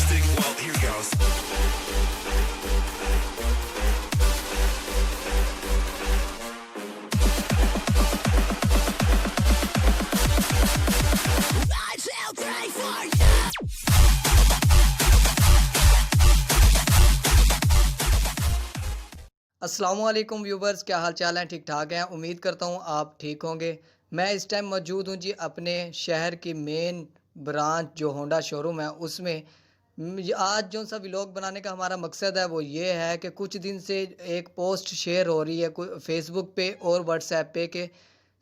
Well, here goes. I shall pray for you. अस्सलाम वालेकुम viewers, क्या हाल चाल हैं? ठीक ठाक हैं। उम्मीद करता हूँ आप ठीक होंगे। मैं इस टाइम मौजूद हूँ जी अपने शहर की मेन ब्रांच जो होंडा शोरूम है उसमें। आज जो सा व्लॉग बनाने का हमारा मकसद है वो ये है कि कुछ दिन से एक पोस्ट शेयर हो रही है फेसबुक पे और व्हाट्सएप पे कि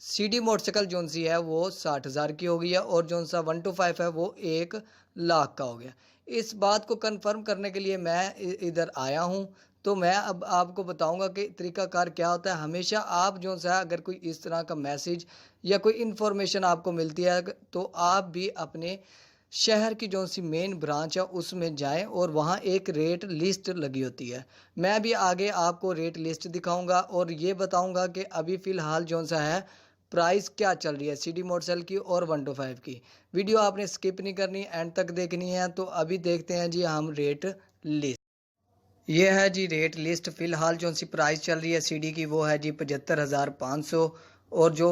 सीडी मोटरसाइकिल जोन सी है वो 60,000 की हो गई है और जोन सा 125 है वो 1 लाख का हो गया। इस बात को कंफर्म करने के लिए मैं इधर आया हूँ। तो मैं अब आपको बताऊंगा कि तरीकाकार क्या होता है। हमेशा आप जो सा अगर कोई इस तरह का मैसेज या कोई इन्फॉर्मेशन आपको मिलती है तो आप भी अपने शहर की जो सी मेन ब्रांच है उसमें जाएं और वहाँ एक रेट लिस्ट लगी होती है। मैं भी आगे आपको रेट लिस्ट दिखाऊंगा और ये बताऊंगा कि अभी फ़िलहाल जो सा है प्राइस क्या चल रही है सीडी मोटरसाइकिल की और 125 की। वीडियो आपने स्किप नहीं करनी, एंड तक देखनी है। तो अभी देखते हैं जी हम रेट लिस्ट। ये है जी रेट लिस्ट। फ़िलहाल जो सी प्राइस चल रही है सीडी की वो है जी 75,500 और जो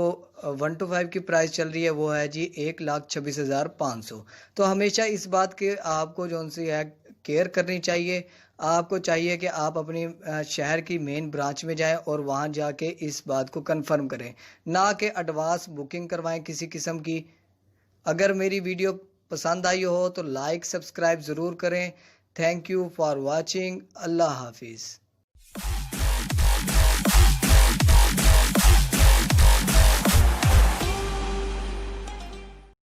125 की प्राइस चल रही है वो है जी 1,26,500। तो हमेशा इस बात के आपको जो सी है केयर करनी चाहिए। आपको चाहिए कि आप अपनी शहर की मेन ब्रांच में जाएं और वहां जाके इस बात को कंफर्म करें, ना कि एडवांस बुकिंग करवाएं किसी किस्म की। अगर मेरी वीडियो पसंद आई हो तो लाइक सब्सक्राइब ज़रूर करें। Thank you for watching. अल्लाह हाफिज़।